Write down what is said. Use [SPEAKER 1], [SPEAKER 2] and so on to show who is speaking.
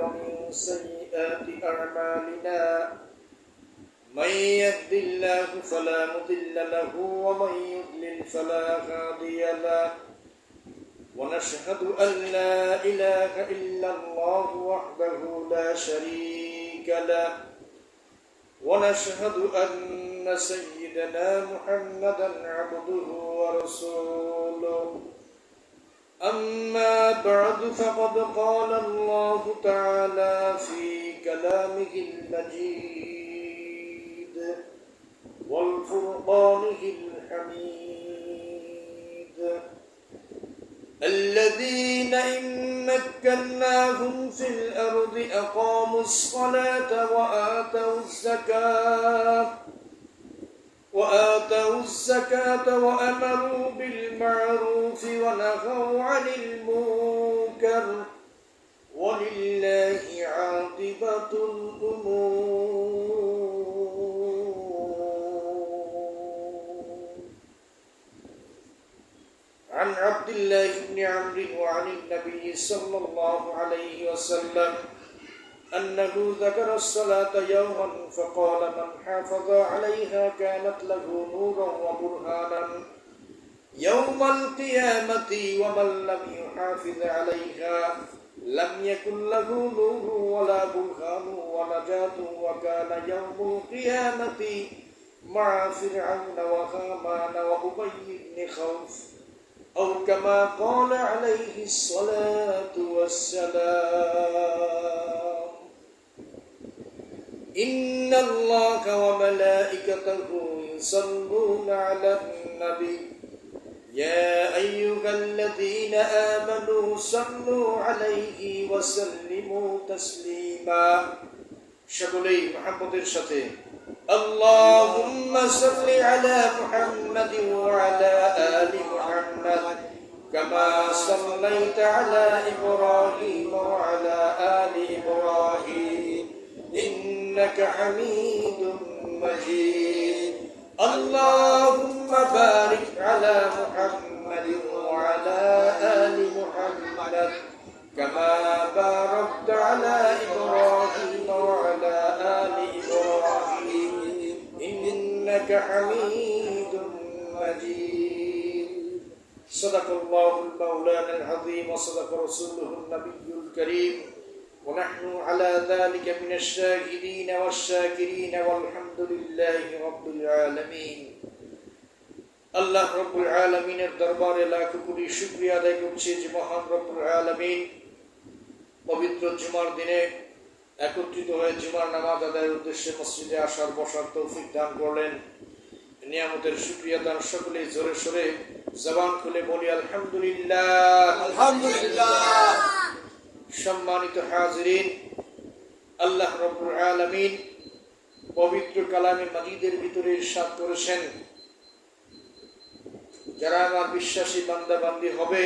[SPEAKER 1] ومن سيئات أعمالنا من يهد الله فلا مضل له ومن يضلل فلا هادي له ونشهد أن لا إله إلا الله وحده لا شريك له ونشهد أن سيدنا محمدا عبده ورسوله أما بعد فقد قال الله تعالى في كلامه المجيد والفرقانه الحميد الذين إن مكناهم في الأرض أقاموا الصلاة وآتوا الزكاة وأمروا بالمعروف ونهوا عن المنكر ولله عاقبة الأمور. عن عبد الله بن عمرو وعن النبي صلى الله عليه وسلم أنه ذكر الصلاة يوما فقال من حافظ عليها كانت له نورا وبرهانا يوم القيامة ومن لم يحافظ عليها لم يكن له نور ولا برهان ونجاة وكان يوم القيامة مع فرعون وهامان وأبي بن خلف أو كما قال عليه الصلاة والسلام. إن الله وملائكته يصلون على النبي يا أيها الذين آمنوا صلوا عليه وسلموا تسليما. সকলেই মুহাম্মদের সাথে اللهم صل على محمد وعلى آل محمد كما صليت على إبراهيم وعلى آل إبراهيم إنك حميد مجيد. اللهم بارك على محمد وعلى آل محمد كما باركت على إبراهيم وعلى آل إبراهيم إنك حميد مجيد. صدق الله المولانا العظيم وصدق رسوله النبي الكريم ونحن على ذلك من الشاهدين والشاكرين والحمد لله رب العالمين. আল্লাহ রব্বুল আলামিনের দরবারে লাখ কোটি শুকরিয়া আদায় করছি যে মহান রব্বুল আলামিন পবিত্র জুমার দিনে একত্রিত হয়ে জুমার নামাজ আদায়ের উদ্দেশ্যে মসজিদে আসার বসার তৌফিক দান করলেন। নিয়ামতের শুকরিয়া দান সকলে জোরে সোরে জবান খুলে বলি আলহামদুলিল্লাহ আলহামদুলিল্লাহ। সম্মানিত হাজিরিন, আল্লাহ রব্বুল আলামিন পবিত্র কালামে মাজিদের ভিতরে ইরশাদ করেছেন, যারা আমার বিশ্বাসী বান্দা বান্দি হবে